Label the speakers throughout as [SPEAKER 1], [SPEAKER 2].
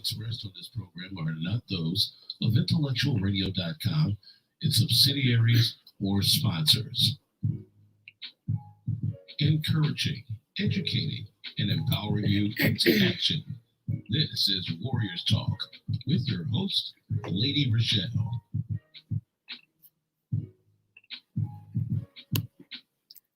[SPEAKER 1] expressed on this program are not those of intellectualradio.com, its subsidiaries, or sponsors. Encouraging, educating, and empowering you into action. This is Warriors Talk with your host, Lady ReShell.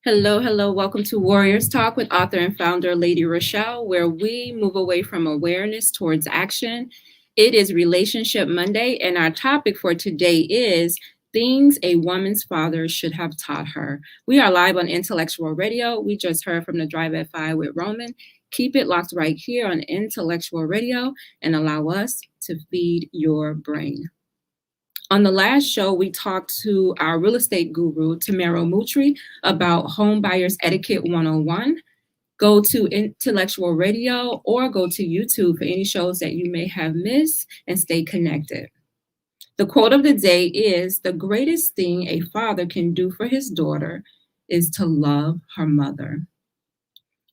[SPEAKER 2] Hello. Welcome to Warriors Talk with author and founder Lady ReShell, where we move away from awareness towards action. It is Relationship Monday, and our topic for today is things a woman's father should have taught her. We are live on Intellectual Radio. We just heard from the Drive at 5 with Roman. Keep it locked right here on Intellectual Radio and allow us to feed your brain. On the last show, we talked to our real estate guru, Tamara Mutri, about Home Buyers Etiquette 101. Go to Intellectual Radio or go to YouTube for any shows that you may have missed and stay connected. The quote of the day is, "The greatest thing a father can do for his daughter is to love her mother."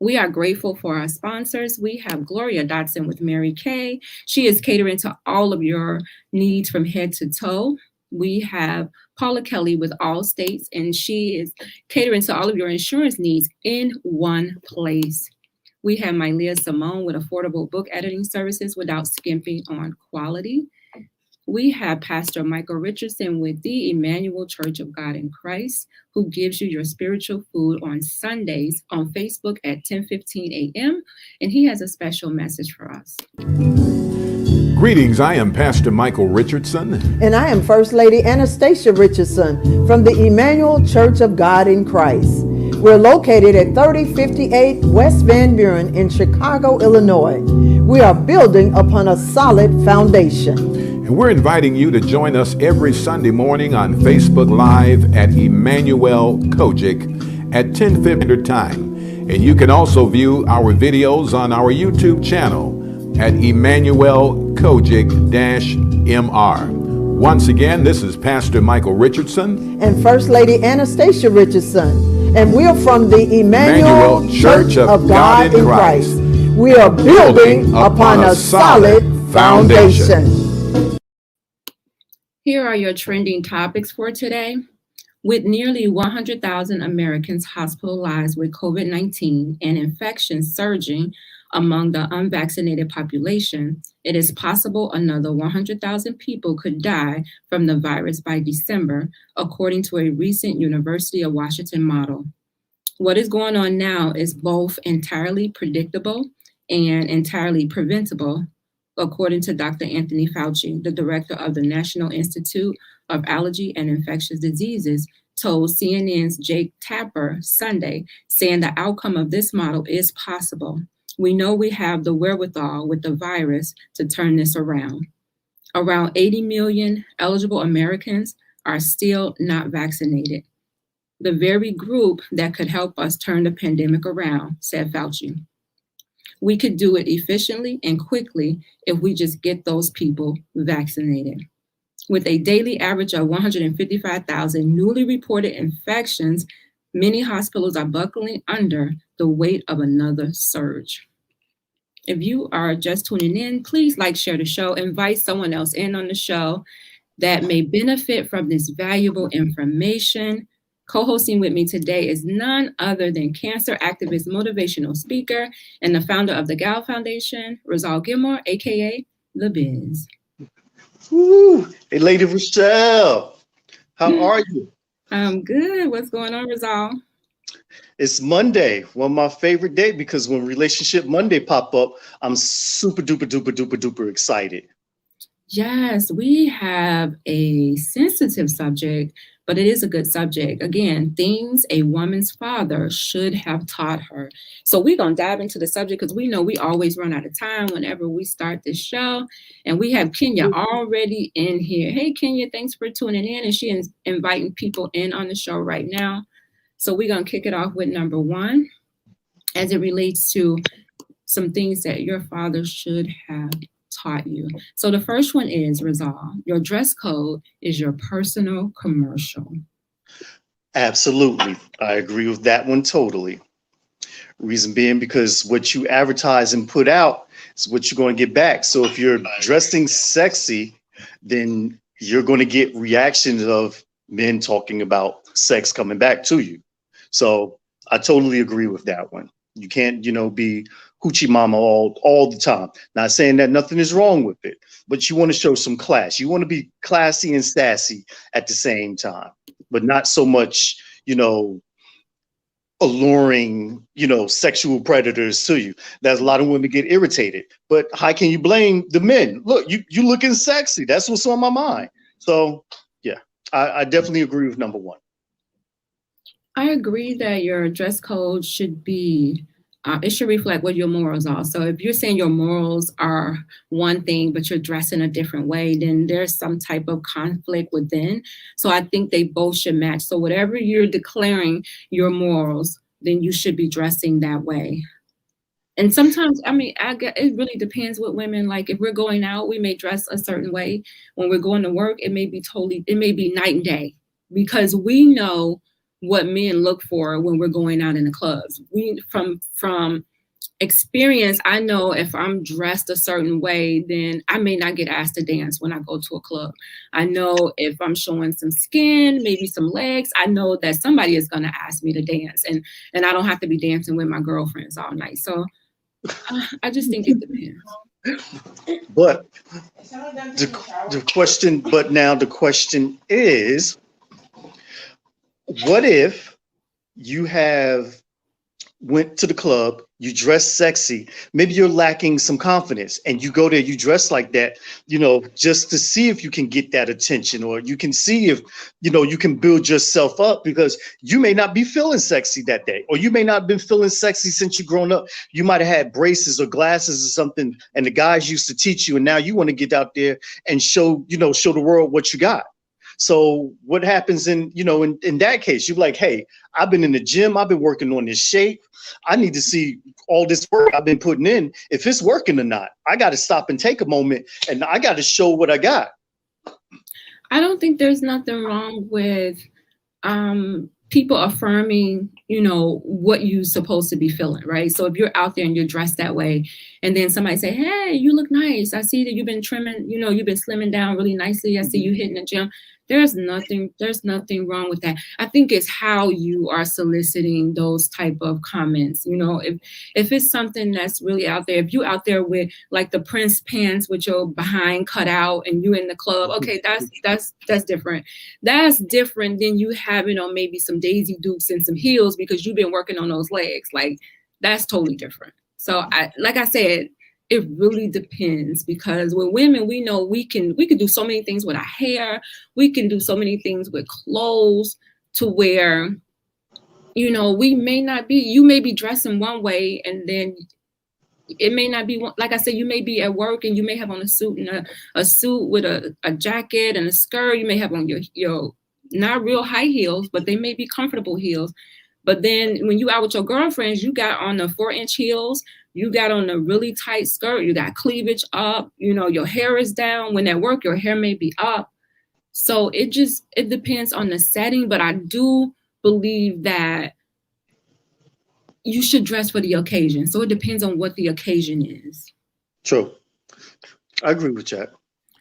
[SPEAKER 2] We are grateful for our sponsors. We have Gloria Dotson with Mary Kay. She is catering to all of your needs from head to toe. We have Paula Kelly with Allstate, and she is catering to all of your insurance needs in one place. We have MyLeah Simone with affordable book editing services without skimping on quality. We have Pastor Michael Richardson with the Emanuel C.O.G.I.C, who gives you your spiritual food on Sundays on Facebook at 10:15 a.m. And he has a special message for us.
[SPEAKER 3] Greetings, I am Pastor Michael Richardson.
[SPEAKER 4] And I am First Lady Anastasia Richardson from the Emanuel Church of God in Christ. We're located at 3058 West Van Buren in Chicago, Illinois. We are building upon a solid foundation.
[SPEAKER 3] And we're inviting you to join us every Sunday morning on Facebook Live at Emanuel C.O.G.I.C at 10:50 time. And you can also view our videos on our YouTube channel at Emanuel C.O.G.I.C-MR. Once again, this is Pastor Michael Richardson
[SPEAKER 4] and First Lady Anastasia Richardson. And we're from the Emanuel Church of God in Christ. We are building upon a solid foundation.
[SPEAKER 2] Here are your trending topics for today. With nearly 100,000 Americans hospitalized with COVID-19 and infections surging among the unvaccinated population, it is possible another 100,000 people could die from the virus by December, according to a recent University of Washington model. What is going on now is both entirely predictable and entirely preventable, according to Dr. Anthony Fauci, the director of the National Institute of Allergy and Infectious Diseases, told CNN's Jake Tapper Sunday, saying the outcome of this model is possible. We know we have the wherewithal with the virus to turn this around. Around 80 million eligible Americans are still not vaccinated. The very group that could help us turn the pandemic around, said Fauci. We could do it efficiently and quickly if we just get those people vaccinated. With a daily average of 155,000 newly reported infections, many hospitals are buckling under the weight of another surge. If you are just tuning in, please like, share the show, invite someone else in on the show that may benefit from this valuable information. Co-hosting with me today is none other than cancer activist, motivational speaker, and the founder of the Gal Foundation, ReShell Gilmore, aka The Biz.
[SPEAKER 5] Woo. Hey, Lady ReShell, how are you?
[SPEAKER 2] I'm good. What's going on, ReShell?
[SPEAKER 5] It's Monday, one of my favorite days, because when Relationship Monday pop up, I'm super duper excited.
[SPEAKER 2] Yes, we have a sensitive subject, but it is a good subject. Again, things a woman's father should have taught her. So we're going to dive into the subject because we know we always run out of time whenever we start this show. And we have Kenya already in here. Hey, Kenya, thanks for tuning in. And she is inviting people in on the show right now. So we're going to kick it off with number one, as it relates to some things that your father should have taught you. So the first one is, ReShell, your dress code is your personal commercial.
[SPEAKER 5] Absolutely. I agree with that one totally. Reason being because what you advertise and put out It's what you're going to get back. So if you're dressing sexy, then you're going to get reactions of men talking about sex coming back to you. So I totally agree with that one. You can't, be hoochie mama all the time. Not saying that nothing is wrong with it, but you want to show some class. You want to be classy and sassy at the same time, but not so much, alluring, sexual predators to you. There's a lot of women get irritated, but how can you blame the men? Look, you looking sexy. That's what's on my mind. So yeah, I definitely agree with number one.
[SPEAKER 2] I agree that your dress code should be, it should reflect what your morals are. So if you're saying your morals are one thing, but you're dressed in a different way, then there's some type of conflict within. So I think they both should match. So whatever you're declaring your morals, then you should be dressing that way. And sometimes, it really depends with women. Like if we're going out, we may dress a certain way. When we're going to work, it may be night and day, because we know what men look for when we're going out in the clubs. We from experience, I know if I'm dressed a certain way, then I may not get asked to dance when I go to a club. I know if I'm showing some skin, maybe some legs, I know that somebody is going to ask me to dance, and I don't have to be dancing with my girlfriends all night. So I just think it depends.
[SPEAKER 5] But the question is, what if you went to the club, you dress sexy, maybe you're lacking some confidence, and you go there, you dress like that, just to see if you can get that attention, or you can see if, you can build yourself up, because you may not be feeling sexy that day, or you may not have been feeling sexy since you've grown up. You might have had braces or glasses or something, and the guys used to teach you, and now you want to get out there and show the world what you got. So what happens in that case? You're like, hey, I've been in the gym. I've been working on this shape. I need to see all this work I've been putting in, if it's working or not. I got to stop and take a moment, and I got to show what I got.
[SPEAKER 2] I don't think there's nothing wrong with people affirming, what you're supposed to be feeling, right? So if you're out there and you're dressed that way, and then somebody say, hey, you look nice. I see that you've been trimming, you've been slimming down really nicely. I see you hitting the gym. There's nothing wrong with that. I think it's how you are soliciting those type of comments. If it's something that's really out there, if you out there with like the Prince pants with your behind cut out and you in the club, okay, that's different. That's different than you having on maybe some Daisy Dukes and some heels because you've been working on those legs. Like that's totally different. So like I said, it really depends, because with women, we know we can do so many things with our hair. We can do so many things with clothes to where, we may not be, you may be dressing one way, and then it may not be, like I said, you may be at work and you may have on a suit and a suit with a jacket and a skirt. You may have on your not real high heels, but they may be comfortable heels. But then when you out with your girlfriends, you got on the 4-inch heels, you got on a really tight skirt, you got cleavage up, your hair is down. When at work, your hair may be up. So it depends on the setting. But I do believe that you should dress for the occasion. So it depends on what the occasion is.
[SPEAKER 5] True. I agree with that.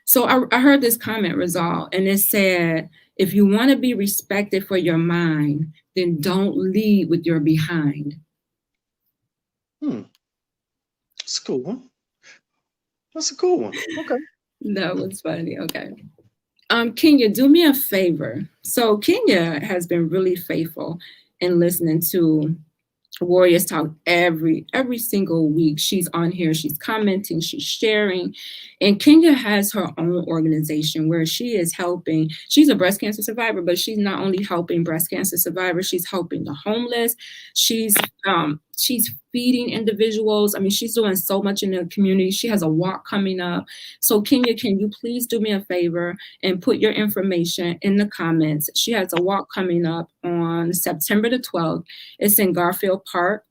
[SPEAKER 2] So I heard this comment, Rizal, and it said, if you want to be respected for your mind, then don't lead with your behind.
[SPEAKER 5] That's a cool one. That's a cool one. Okay.
[SPEAKER 2] That was funny. Okay. Kenya, do me a favor. So Kenya has been really faithful in listening to Warriors Talk every single week. She's on here, she's commenting, she's sharing. And Kenya has her own organization where she is helping. She's a breast cancer survivor, but she's not only helping breast cancer survivors, she's helping the homeless. She's feeding individuals. I mean, she's doing so much in the community. She has a walk coming up. So Kenya, can you please do me a favor and put your information in the comments? She has a walk coming up on September the 12th. It's in Garfield Park.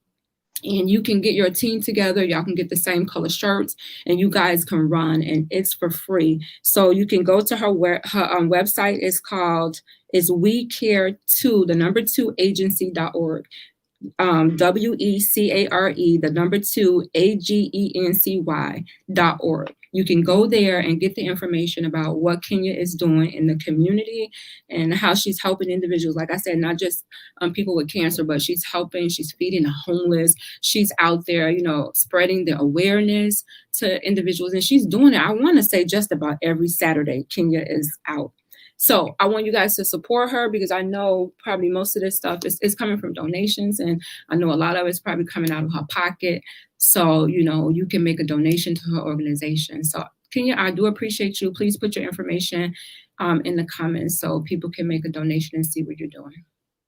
[SPEAKER 2] And you can get your team together. Y'all can get the same color shirts and you guys can run, and it's for free. So you can go to her website. It's We Care 2, the number 2 agency.org. WECARE, the number 2, AGENCY.org. You can go there and get the information about what Kenya is doing in the community and how she's helping individuals. Like I said, not just people with cancer, but she's feeding the homeless. She's out there, spreading the awareness to individuals. And she's doing it, I want to say, just about every Saturday, Kenya is out. So I want you guys to support her, because I know probably most of this stuff is coming from donations, and I know a lot of it's probably coming out of her pocket. So, you can make a donation to her organization. So Kenya, I do appreciate you. Please put your information in the comments so people can make a donation and see what you're doing.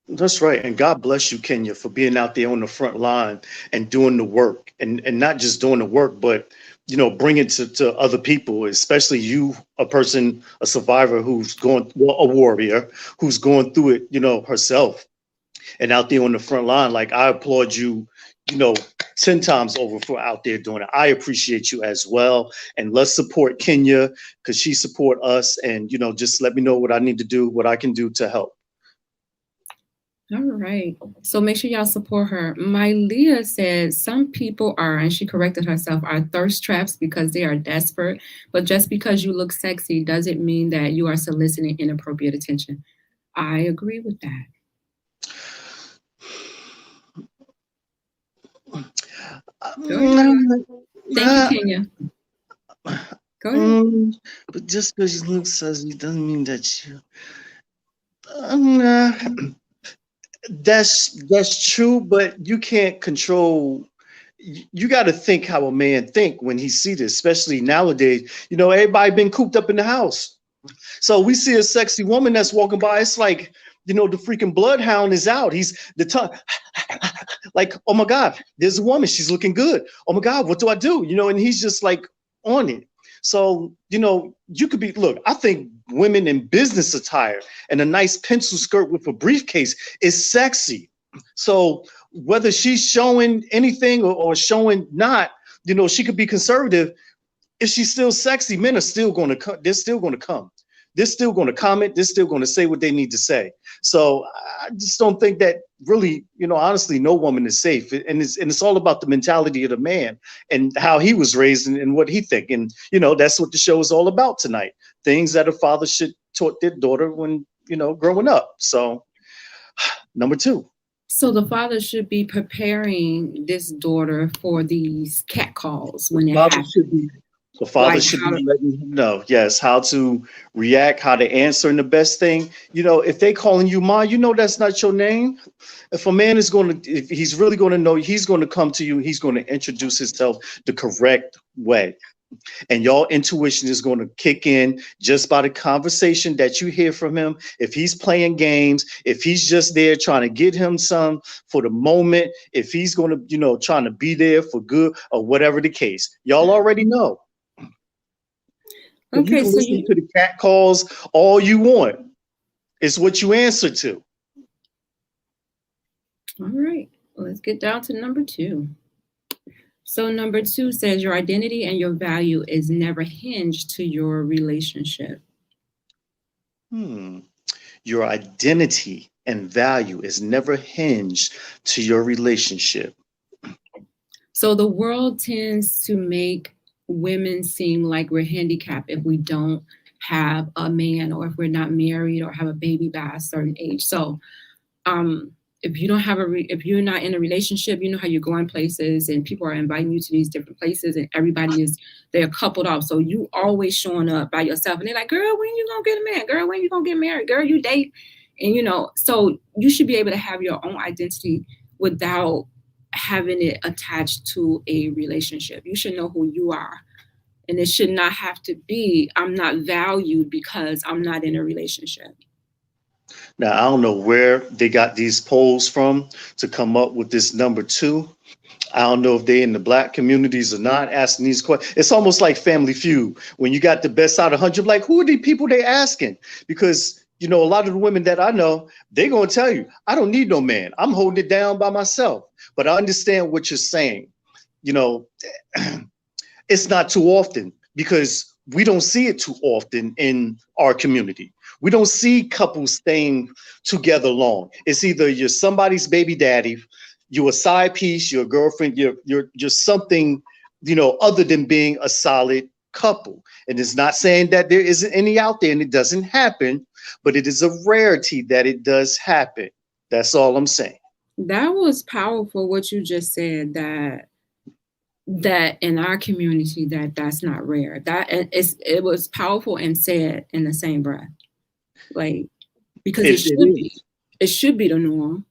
[SPEAKER 5] That's right. And God bless you, Kenya, for being out there on the front line and doing the work, and not just doing the work, but bring it to other people, especially you, a survivor who's a warrior, who's going through it, herself, and out there on the front line. Like, I applaud you, 10 times over for out there doing it. I appreciate you as well. And let's support Kenya, because she support us. And, just let me know what I need to do, what I can do to help.
[SPEAKER 2] All right. So make sure y'all support her. MyLeah said some people are, and she corrected herself, are thirst traps because they are desperate. But just because you look sexy doesn't mean that you are soliciting inappropriate attention. I agree with that. Thank you, Kenya. Go ahead.
[SPEAKER 5] But just because you look sexy doesn't mean that you... That's true, but you can't control. You got to think how a man think when he see this, especially nowadays. Everybody been cooped up in the house, so we see a sexy woman that's walking by. It's like, the freaking bloodhound is out. He's the tongue, like, oh my God, there's a woman. She's looking good. Oh my God, what do I do? And he's just like on it. So, you could be, look, I think women in business attire and a nice pencil skirt with a briefcase is sexy. So whether she's showing anything or showing not, she could be conservative. If she's still sexy, men are still going to come. They're still going to come. They're still going to comment. They're still going to say what they need to say. So I just don't think that really, honestly, no woman is safe. And it's all about the mentality of the man and how he was raised and what he think. And, that's what the show is all about tonight. Things that a father should taught their daughter when, growing up. So number 2.
[SPEAKER 2] So the father should be preparing this daughter for these cat calls when it happens.
[SPEAKER 5] The father should be letting him know, yes, how to react, how to answer. And the best thing, if they calling you Ma, that's not your name. If a man is if he's really going to know, he's going to come to you. He's going to introduce himself the correct way. And your intuition is going to kick in just by the conversation that you hear from him. If he's playing games, if he's just there trying to get him some for the moment, if he's going to, trying to be there for good or whatever the case, y'all already know. Okay, you can listen to the cat calls all you want. It's what you answer to.
[SPEAKER 2] All right, let's get down to number 2. So number 2 says your identity and your value is never hinged to your relationship.
[SPEAKER 5] Your identity and value is never hinged to your relationship.
[SPEAKER 2] So the world tends to make women seem like we're handicapped if we don't have a man, or if we're not married or have a baby by a certain age. So if you don't have if you're not in a relationship, how you're going places and people are inviting you to these different places and they're coupled up. So you always showing up by yourself and they're like, girl, when you gonna get a man? Girl, when you gonna get married? Girl, you date. And so you should be able to have your own identity without having it attached to a relationship. You should know who you are. And it should not have to be, I'm not valued because I'm not in a relationship.
[SPEAKER 5] Now, I don't know where they got these polls from to come up with this number 2. I don't know if they in the Black communities or not asking these questions. It's almost like Family Feud. When you got the best out of 100, like, who are the people they asking? Because, a lot of the women that I know, they're going to tell you, I don't need no man. I'm holding it down by myself. But I understand what you're saying. It's not too often because we don't see it too often in our community. We don't see couples staying together long. It's either you're somebody's baby daddy, you're a side piece, you're a girlfriend, you're something, other than being a solid couple. And it's not saying that there isn't any out there and it doesn't happen, but it is a rarity that it does happen. That's all I'm saying.
[SPEAKER 2] That was powerful what you just said, that in our community that's not rare. It was powerful and said in the same breath. Like, because it should be the norm.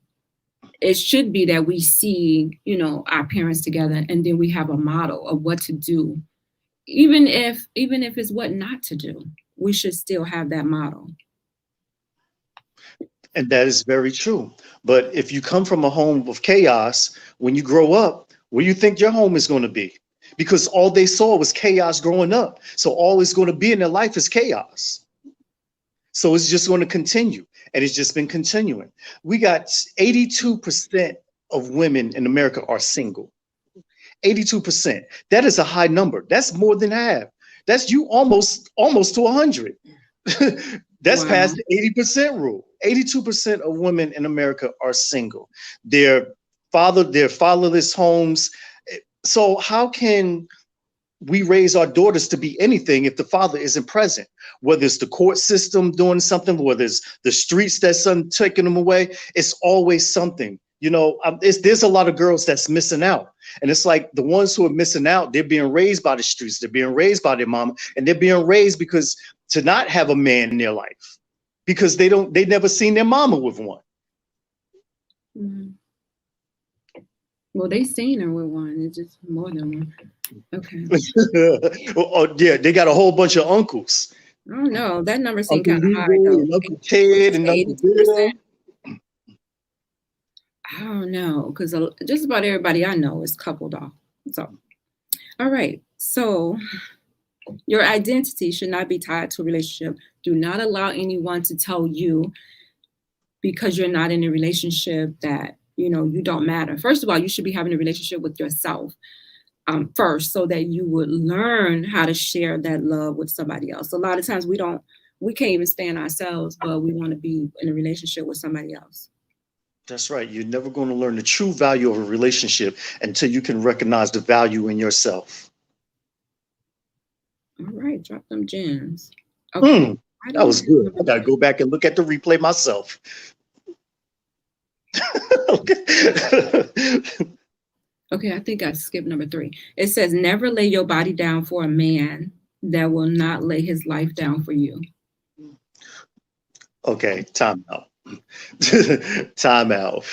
[SPEAKER 2] It should be that we see, our parents together, and then we have a model of what to do. Even if it's what not to do, we should still have that model.
[SPEAKER 5] And that is very true. But if you come from a home of chaos, when you grow up, where do you think your home is going to be? Because all they saw was chaos growing up. So all it's going to be in their life is chaos. So it's just going to continue. And it's just been continuing. We got 82% of women in America are single. 82%. That is a high number. That's more than half. That's you almost to 100. That's
[SPEAKER 2] Wow.
[SPEAKER 5] past the 80% rule. 82% of women in America are single. They're fatherless homes. So how can we raise our daughters to be anything if the father isn't present? Whether it's the court system doing something, whether it's the streets that's taking them away, it's always something. There's a lot of girls that's missing out. And it's like the ones who are missing out, they're being raised by the streets, they're being raised by their mama, and they're being raised because to not have a man in their life because they never seen their mama with one.
[SPEAKER 2] Mm-hmm. Well, they seen her with one. It's just more than one. Okay.
[SPEAKER 5] Oh, yeah, they got a whole bunch of uncles.
[SPEAKER 2] I don't know. That number seemed
[SPEAKER 5] Uncle
[SPEAKER 2] kind of high,
[SPEAKER 5] Leroy
[SPEAKER 2] though.
[SPEAKER 5] and Uncle Ted and Uncle
[SPEAKER 2] 80%?
[SPEAKER 5] Bill.
[SPEAKER 2] I don't know, because just about everybody I know is coupled off. So, all right. So, your identity should not be tied to a relationship. Do not allow anyone to tell you because you're not in a relationship that, you don't matter. First of all, you should be having a relationship with yourself first, so that you would learn how to share that love with somebody else. A lot of times we can't even stand ourselves, but we want to be in a relationship with somebody else.
[SPEAKER 5] That's right. You're never going to learn the true value of a relationship until you can recognize the value in yourself.
[SPEAKER 2] All right, drop them gems. Okay.
[SPEAKER 5] That was good. I gotta go back and look at the replay myself.
[SPEAKER 2] Okay, I think I skipped number 3. It says, never lay your body down for a man that will not lay his life down for you.
[SPEAKER 5] Okay, time out. Time out.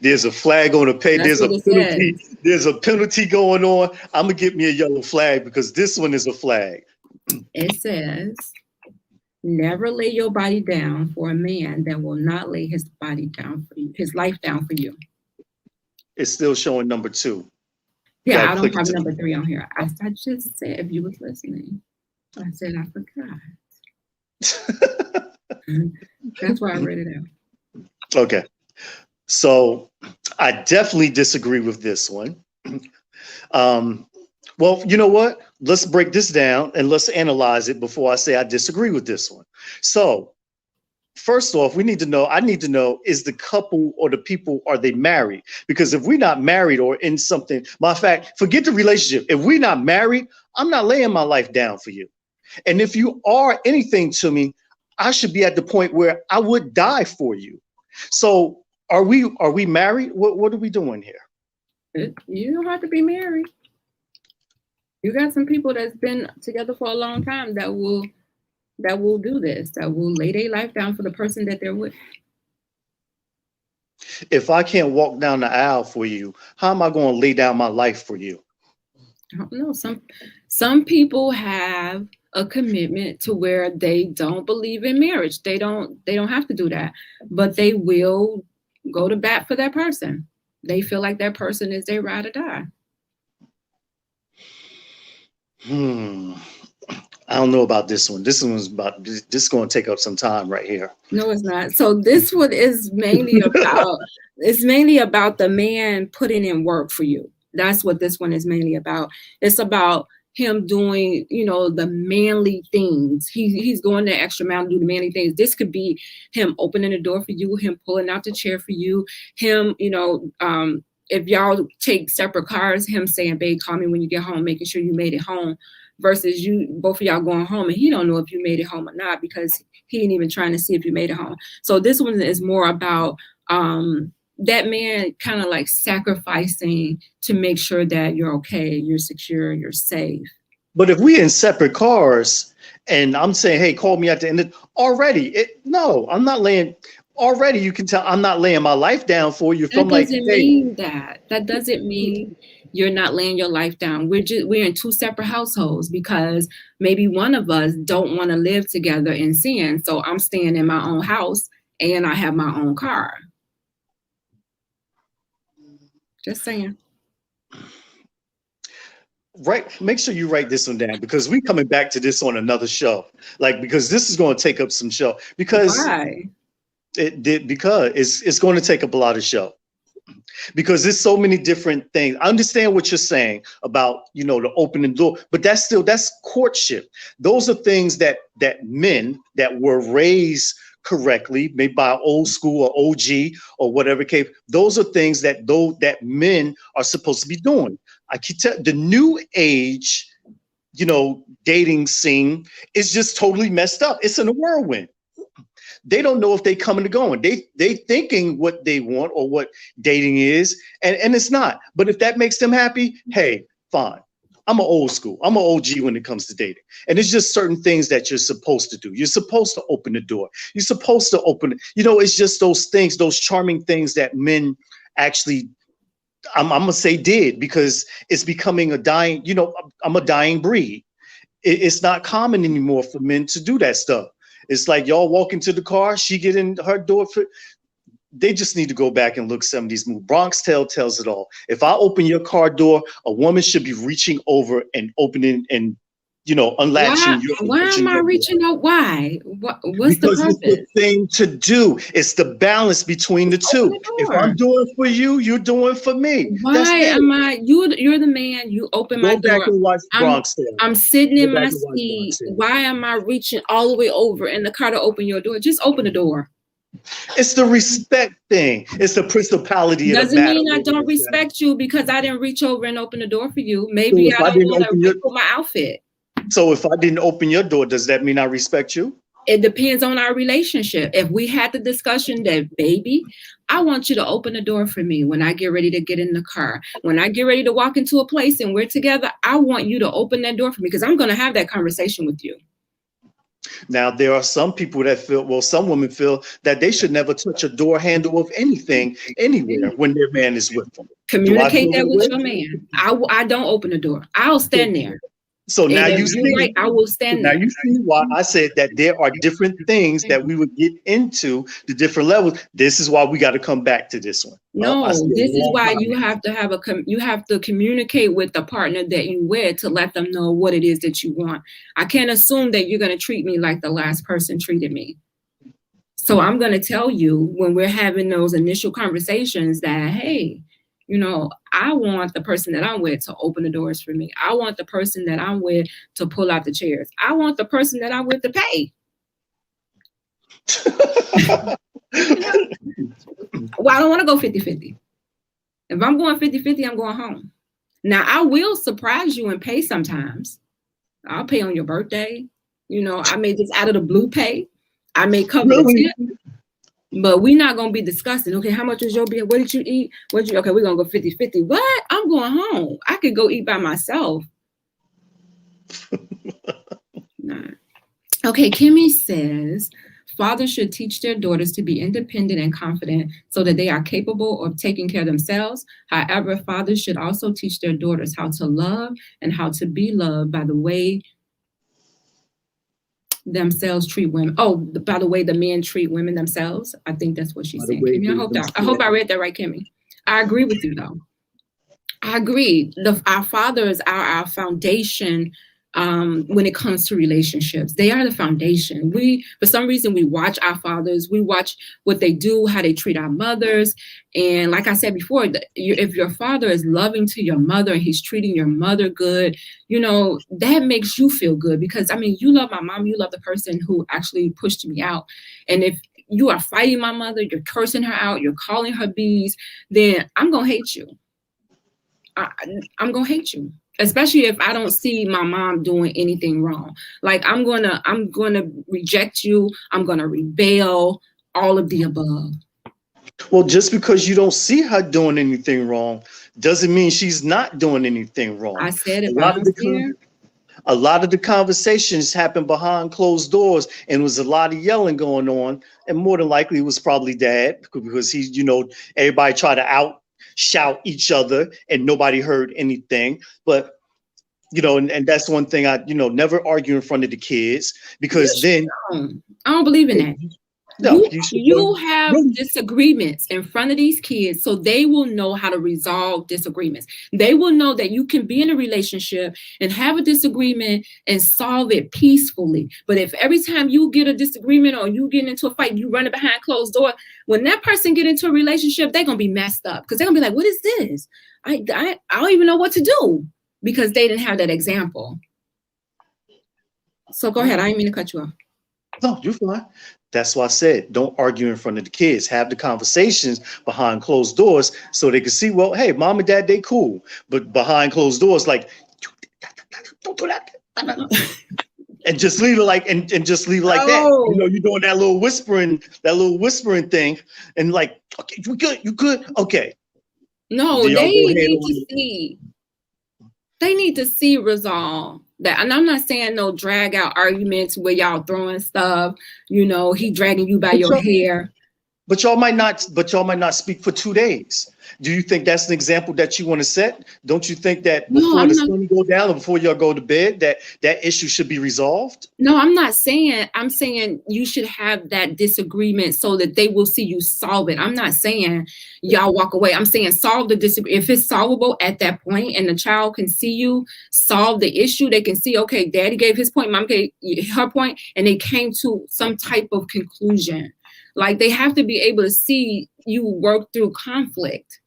[SPEAKER 5] There's a flag on the page. There's a penalty. There's a penalty going on. I'm gonna get me a yellow flag because this one is a flag.
[SPEAKER 2] It says, never lay your body down for a man that will not lay his body down for you, his life down for you.
[SPEAKER 5] It's still showing number 2.
[SPEAKER 2] Yeah, I don't have number 3 on here. I just said, if you was listening, I said I forgot. That's why I read it out.
[SPEAKER 5] Okay. So I definitely disagree with this one. Well, you know what? Let's break this down and let's analyze it before I say I disagree with this one. So first off, I need to know, is the couple or the people, are they married? Because if we're not married or in something, matter of fact, forget the relationship. If we're not married, I'm not laying my life down for you. And if you are anything to me, I should be at the point where I would die for you. So are we married? What are we doing here?
[SPEAKER 2] You don't have to be married. You got some people that's been together for a long time that will do this, that will lay their life down for the person that they're with.
[SPEAKER 5] If I can't walk down the aisle for you, how am I going to lay down my life for you?
[SPEAKER 2] I don't know. Some people have a commitment to where they don't believe in marriage. They don't have to do that, but they will go to bat for that person. They feel like that person is their ride or die.
[SPEAKER 5] I don't know about this one. This is going to take up some time right here.
[SPEAKER 2] No, it's not. So this one is mainly about the man putting in work for you. That's what this one is mainly about. It's about him doing, the manly things. He's going the extra mile to do the manly things. This could be him opening the door for you, him pulling out the chair for you, him, if y'all take separate cars, him saying, babe, call me when you get home, making sure you made it home, versus both of y'all going home and he don't know if you made it home or not because he ain't even trying to see if you made it home. So this one is more about that man kind of like sacrificing to make sure that you're okay, you're secure, you're safe.
[SPEAKER 5] But if we in separate cars and I'm saying, hey, call me at the end no, I'm not laying. Already, you can tell I'm not laying my life down for you.
[SPEAKER 2] That doesn't mean that. That doesn't mean you're not laying your life down. We're in two separate households because maybe one of us don't want to live together in sin. So I'm staying in my own house and I have my own car. Just saying.
[SPEAKER 5] Right. Make sure you write this one down because we're coming back to this on another show. Because this is going to take up some show. Because
[SPEAKER 2] why?
[SPEAKER 5] Because it's going to take up a lot of show. Because there's so many different things. I understand what you're saying about, the opening door, but that's courtship. Those are things that men that were raised correctly, maybe by old school or OG or whatever case. Those are things that men are supposed to be doing. I can tell the new age, dating scene is just totally messed up. It's in a whirlwind. They don't know if they coming or going. They thinking what they want or what dating is, and it's not. But if that makes them happy, hey, fine. I'm an old school. I'm an OG when it comes to dating. And it's just certain things that you're supposed to do. You're supposed to open the door. You're supposed to open it. It's just those things, those charming things that men actually, I'm going to say did, because it's becoming a dying, I'm a dying breed. It's not common anymore for men to do that stuff. It's like y'all walk into the car, she get in her door. They just need to go back and look some of these movies. Bronx Tale tells it all. If I open your car door, a woman should be reaching over and opening and, unlatching.
[SPEAKER 2] Why am I reaching out? Why? What's
[SPEAKER 5] because
[SPEAKER 2] the purpose?
[SPEAKER 5] It's the thing to do. It's the balance between the two. If I'm doing for you, you're doing for me.
[SPEAKER 2] Why am I? You're the man. You open my door.
[SPEAKER 5] Go back and watch Bronx Tale.
[SPEAKER 2] I'm sitting in my seat. Why am I reaching all the way over in the car to open your door? Just open the door.
[SPEAKER 5] It's the respect thing. It's the principality.
[SPEAKER 2] Doesn't mean I don't respect you because I didn't reach over and open the door for you. Maybe I don't want to wrinkle my outfit.
[SPEAKER 5] So if I didn't open your door, does that mean I respect you?
[SPEAKER 2] It depends on our relationship. If we had the discussion that, baby, I want you to open the door for me when I get ready to get in the car. When I get ready to walk into a place and we're together, I want you to open that door for me because I'm going to have that conversation with you.
[SPEAKER 5] Now, there are some people that some women feel that they should never touch a door handle of anything, anywhere, when their man is with them.
[SPEAKER 2] Communicate that with your man. I don't open the door. I'll stand there.
[SPEAKER 5] So now you see,
[SPEAKER 2] right, I will stand there.
[SPEAKER 5] Now you see why I said that there are different things that we would get into the different levels. This is why we got to come back to this one.
[SPEAKER 2] No, this is why you have to you have to communicate with the partner that you with to let them know what it is that you want. I can't assume that you're going to treat me like the last person treated me. So I'm going to tell you when we're having those initial conversations that, hey, I want the person that I'm with to open the doors for me. I want the person that I'm with to pull out the chairs. I want the person that I'm with to pay. Well, I don't want to go 50-50. If I'm going 50-50, I'm going home. Now, I will surprise you and pay sometimes. I'll pay on your birthday. I may just out of the blue pay. I may cover the tip. But we're not going to be discussing, okay, how much was your bill? What did you eat? Okay, we're going to go 50-50. What? I'm going home. I could go eat by myself. Nah. Okay, Kimmy says, fathers should teach their daughters to be independent and confident so that they are capable of taking care of themselves. However, fathers should also teach their daughters how to love and how to be loved by the way themselves treat women. Oh, by the way the men treat women themselves. I think that's what she's saying. Kimmy, I hope I read that right, Kimmy. I agree with you though. I agree. Our fathers are our foundation when it comes to relationships. They are the foundation. For some reason, we watch our fathers, we watch what they do, how they treat our mothers. And like I said before, if your father is loving to your mother and he's treating your mother good, that makes you feel good, because you love my mom, you love the person who actually pushed me out. And if you are fighting my mother, you're cursing her out, you're calling her bees, then I'm going to hate you. I'm going to hate you. Especially if I don't see my mom doing anything wrong. Like I'm gonna reject you. I'm gonna rebel. All of the above.
[SPEAKER 5] Well, just because you don't see her doing anything wrong doesn't mean she's not doing anything wrong.
[SPEAKER 2] I said
[SPEAKER 5] a lot of the conversations happen behind closed doors, and was a lot of yelling going on, and more than likely it was probably Dad, because he, everybody tried to shout each other and nobody heard anything. But and that's one thing I never argue in front of the kids, because then
[SPEAKER 2] I don't believe in that.
[SPEAKER 5] No,
[SPEAKER 2] you have disagreements in front of these kids, so they will know how to resolve disagreements. They will know that you can be in a relationship and have a disagreement and solve it peacefully. But if every time you get a disagreement or you get into a fight, you run it behind closed door, when that person get into a relationship, they're gonna be messed up, because they're gonna be like, "What is this? I don't even know what to do," because they didn't have that example. So go ahead. I didn't mean to cut you off.
[SPEAKER 5] No, you're fine. That's why I said, don't argue in front of the kids. Have the conversations behind closed doors so they can see, well, hey, mom and dad, they cool. But behind closed doors, like, don't do that. And just leave it like, and just leave it like that. You're doing that little whispering thing. And like, okay, you good? Okay.
[SPEAKER 2] No, they need to see resolve. And I'm not saying no drag out arguments where y'all throwing stuff, he dragging you by your hair.
[SPEAKER 5] But y'all might not speak for 2 days. Do you think that's an example that you want to set? Don't you think that before the sun go down or before y'all go to bed, that issue should be resolved?
[SPEAKER 2] No, I'm not saying. I'm saying you should have that disagreement so that they will see you solve it. I'm not saying y'all walk away. I'm saying solve the disagreement. If it's solvable at that point and the child can see you solve the issue, they can see, okay, daddy gave his point, mom gave her point, and they came to some type of conclusion. Like, they have to be able to see you work through conflict.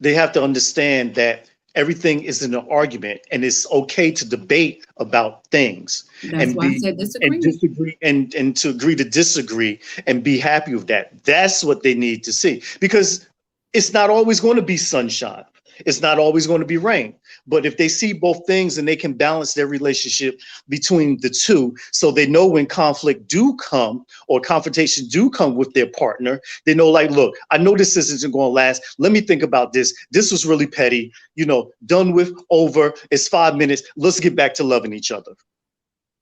[SPEAKER 5] They have to understand that everything isn't an argument, and it's okay to debate about things.
[SPEAKER 2] That's why I said disagreement.
[SPEAKER 5] And disagree, and to agree to disagree and be happy with that. That's what they need to see, because it's not always going to be sunshine. It's not always going to be rain. But if they see both things and they can balance their relationship between the two, so they know when conflict do come or confrontation do come with their partner, they know, like, look, I know this isn't going to last. Let me think about this. This was really petty, done with, over. It's 5 minutes. Let's get back to loving each other.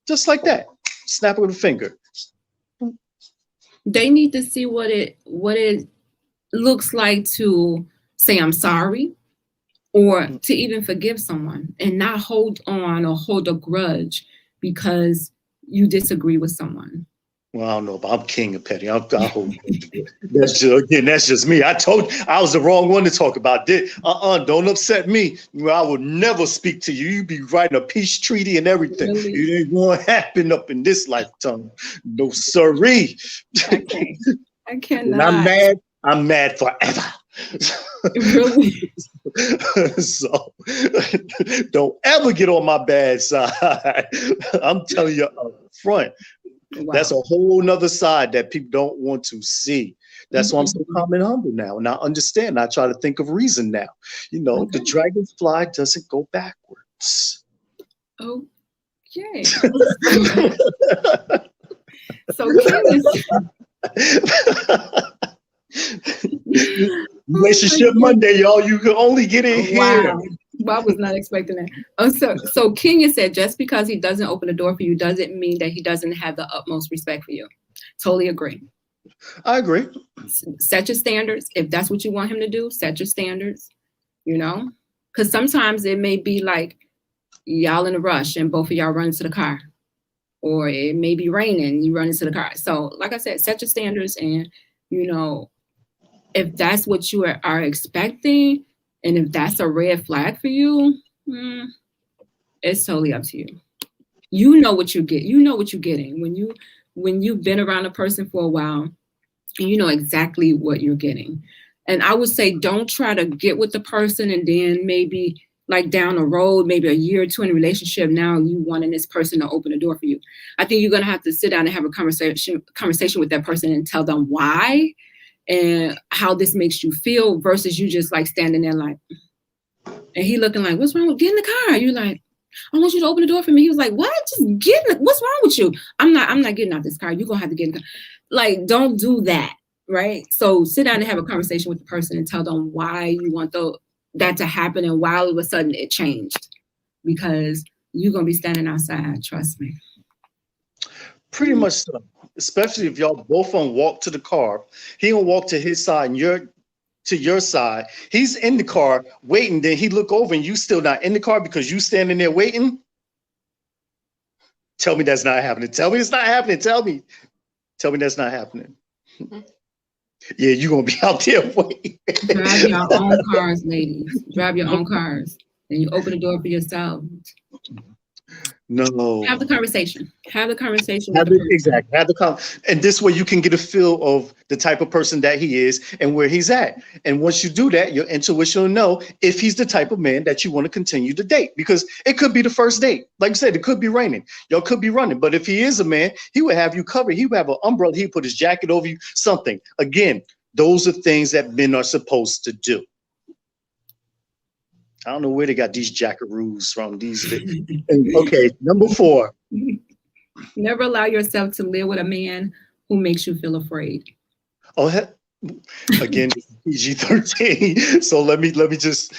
[SPEAKER 5] Just like that. Snap of the finger.
[SPEAKER 2] They need to see what it looks like to say, I'm sorry, or to even forgive someone and not hold on or hold a grudge because you disagree with someone.
[SPEAKER 5] Well, I don't know, but I'm king of petty. I hold. That's just me. I told you I was the wrong one to talk about this. Don't upset me. I will never speak to you. You be writing a peace treaty and everything. Really? It ain't going to happen up in this lifetime. No siree.
[SPEAKER 2] I cannot.
[SPEAKER 5] And I'm mad forever.
[SPEAKER 2] Really?
[SPEAKER 5] So don't ever get on my bad side. I'm telling you up front. Wow. That's a whole nother side that people don't want to see. That's why I'm so calm and humble now. And I understand. I try to think of reason now. The dragonfly doesn't go backwards.
[SPEAKER 2] Okay. So
[SPEAKER 5] Relationship Monday, y'all. You can only get in here.
[SPEAKER 2] Well, I was not expecting that. So Kenya said, just because he doesn't open the door for you doesn't mean that he doesn't have the utmost respect for you. Totally agree.
[SPEAKER 5] I agree.
[SPEAKER 2] Set your standards. If that's what you want him to do, set your standards, because sometimes it may be like y'all in a rush and both of y'all run into the car, or it may be raining, you run into the car. So like I said, set your standards, and, if that's what you are expecting, and if that's a red flag for you, It's totally up to you. You know what you get. You know what you're getting when you've been around a person for a while, and you know exactly what you're getting. And I would say, don't try to get with the person and then maybe like down the road, maybe a year or two in a relationship, now you wanting this person to open the door for you. I think you're gonna have to sit down and have a conversation with that person and tell them why and how this makes you feel, versus you just like standing there like, and he looking like, what's wrong with, get in the car? You're like, I want you to open the door for me. He was like, what? Just get in, what's wrong with you? I'm not getting out this car. You're gonna have to get in the car. Like, don't do that, right? So sit down and have a conversation with the person and tell them why you want that to happen and why all of a sudden it changed, because you're going to be standing outside. Trust me.
[SPEAKER 5] Pretty much so. Especially if y'all both on walk to the car. He gonna walk to his side and you're to your side. He's in the car waiting. Then he look over and you still not in the car because you standing there waiting. Tell me that's not happening. Tell me it's not happening. Tell me that's not happening. Yeah, you're going to be out there waiting.
[SPEAKER 2] Drive your own cars, ladies. Drive your own cars. And you open the door for yourself.
[SPEAKER 5] No.
[SPEAKER 2] Have the conversation. Have the conversation.
[SPEAKER 5] Exactly. And this way you can get a feel of the type of person that he is and where he's at. And once you do that, your intuition will know if he's the type of man that you want to continue to date. Because it could be the first date. Like I said, it could be raining. Y'all could be running. But if he is a man, he would have you covered. He would have an umbrella. He would put his jacket over you, something. Again, those are things that men are supposed to do. I don't know where they got these jackaroos from. Okay, number 4.
[SPEAKER 2] Never allow yourself to live with a man who makes you feel afraid.
[SPEAKER 5] Oh, again, PG-13. So let me just,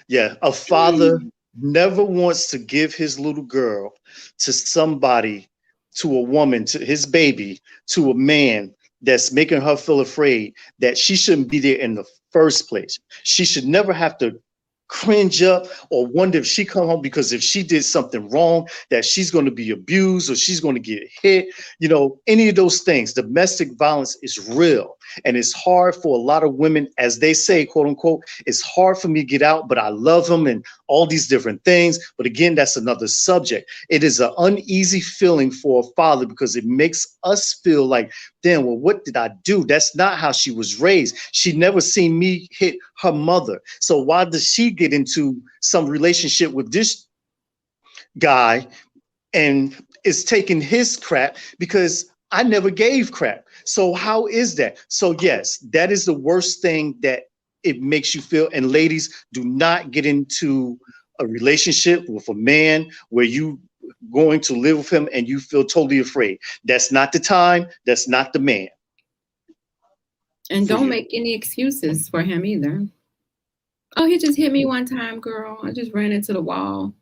[SPEAKER 5] yeah, a father never wants to give his little girl to somebody, to a woman, to his baby, to a man that's making her feel afraid that she shouldn't be there in the first place. She should never have to cringe up or wonder if she come home, because if she did something wrong, that she's going to be abused or she's going to get hit. You know, any of those things. Domestic violence is real. And it's hard for a lot of women, as they say, quote unquote, it's hard for me to get out, but I love him and all these different things. But again, that's another subject. It is an uneasy feeling for a father because it makes us feel like, damn, well, what did I do? That's not how she was raised. She never seen me hit her mother. So why does she get into some relationship with this guy and is taking his crap because I never gave crap? So how is that? So yes, that is the worst thing that it makes you feel. And ladies, do not get into a relationship with a man where you going to live with him and you feel totally afraid. That's not the time. That's not the man.
[SPEAKER 2] And don't make any excuses for him either. Oh, he just hit me one time, girl. I just ran into the wall.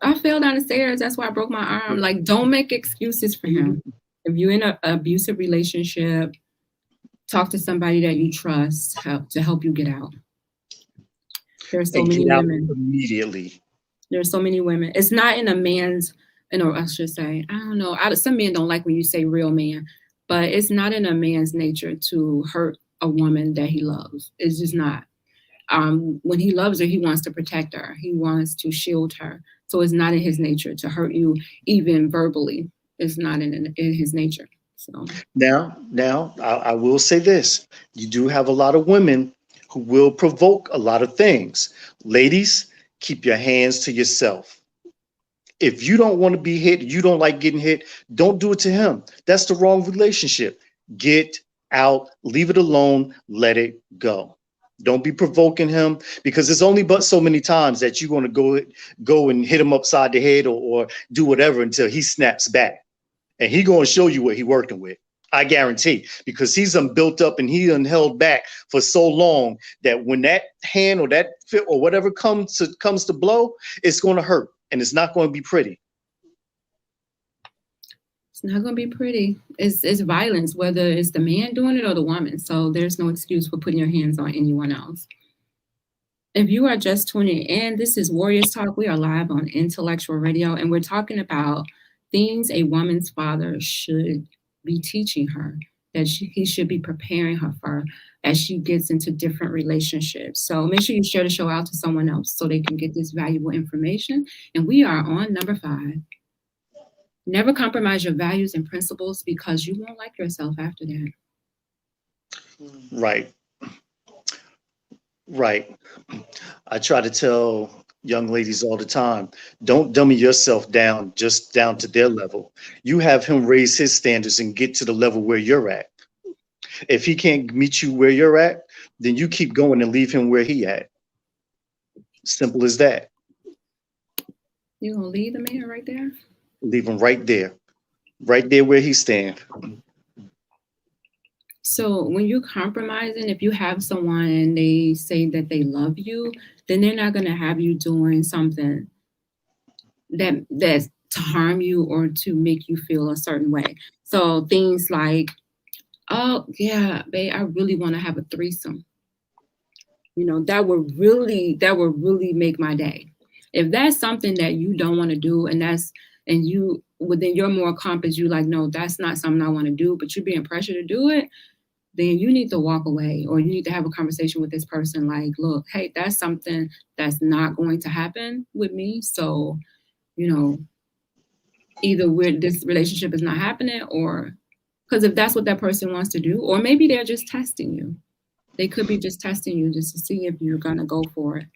[SPEAKER 2] I fell down the stairs. That's why I broke my arm. Like, don't make excuses for him. If you're in an abusive relationship, talk to somebody that you trust to help you get out. There's so many women.
[SPEAKER 5] Immediately.
[SPEAKER 2] There's so many women. It's not in a man's, I should say, I don't know. Some men don't like when you say real man, but it's not in a man's nature to hurt a woman that he loves. It's just not. When he loves her, he wants to protect her. He wants to shield her. So it's not in his nature to hurt you, even verbally. It's not in his nature. So
[SPEAKER 5] now I will say this. You do have a lot of women who will provoke a lot of things. Ladies, keep your hands to yourself. If you don't want to be hit, you don't like getting hit, don't do it to him. That's the wrong relationship. Get out, leave it alone, let it go. Don't be provoking him, because it's only but so many times that you're going to go and hit him upside the head or do whatever until he snaps back. And he's going to show you what he's working with. I guarantee, because he's built up and he held back for so long that when that hand or that fit or whatever comes to blow, it's going to hurt and it's not going to be pretty.
[SPEAKER 2] It's not going to be pretty. It's violence, whether it's the man doing it or the woman. So there's no excuse for putting your hands on anyone else. If you are just tuning in, this is Warriors Talk. We are live on Intellectual Radio, and we're talking about things a woman's father should be teaching her that he should be preparing her for as she gets into different relationships. So make sure you share the show out to someone else so they can get this valuable information. And we are on number 5. Never compromise your values and principles because you won't like yourself after that.
[SPEAKER 5] Right. Right. I try to tell young ladies all the time, don't dummy yourself down just down to their level. You have him raise his standards and get to the level where you're at. If he can't meet you where you're at, then you keep going and leave him where he at. Simple as that.
[SPEAKER 2] You gonna leave the man right there?
[SPEAKER 5] Leave him right there where he stand.
[SPEAKER 2] So when you're compromising, if you have someone and they say that they love you, then they're not going to have you doing something that's to harm you or to make you feel a certain way. So things like, oh yeah, babe, I really want to have a threesome. You know, that would really make my day. If that's something that you don't want to do, and within your moral compass, you like, no, that's not something I want to do, but you're being pressured to do it, then you need to walk away, or you need to have a conversation with this person. Like, look, hey, that's something that's not going to happen with me. So, you know, either this relationship is not happening, or because if that's what that person wants to do, or maybe they're just testing you. They could be just testing you just to see if you're going to go for it.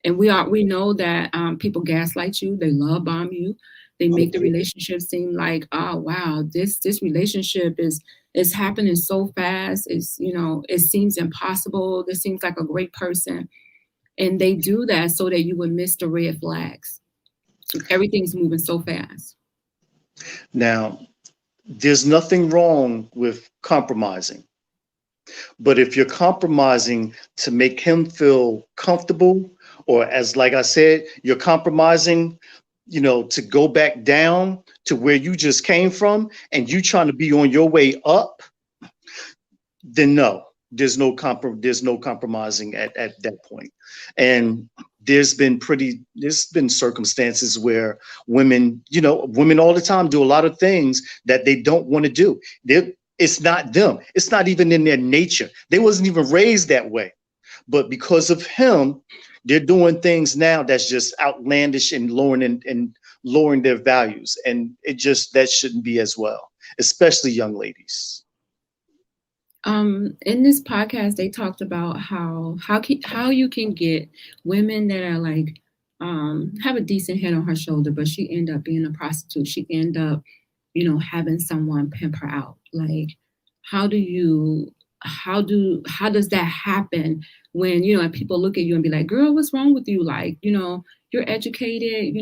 [SPEAKER 2] And we know that people gaslight you. They love bomb you. They make the relationship seem like, oh, wow, this relationship is happening so fast. It seems impossible. This seems like a great person. And they do that so that you would miss the red flags. Everything's moving so fast.
[SPEAKER 5] Now, there's nothing wrong with compromising. But if you're compromising to make him feel comfortable, or like I said, you're compromising, to go back down to where you just came from, and you trying to be on your way up, then no, there's no compromising at that point. And there's been circumstances where women all the time do a lot of things that they don't want to do. It's not them. It's not even in their nature. They wasn't even raised that way. But because of him, they're doing things now that's just outlandish and lowering their values. And that shouldn't be as well, especially young ladies.
[SPEAKER 2] In this podcast, they talked about how you can get women that are like, have a decent head on her shoulder, but she end up being a prostitute. She end up, having someone pimp her out. Like, how does that happen when, and people look at you and be like, girl, what's wrong with you? Like, you're educated,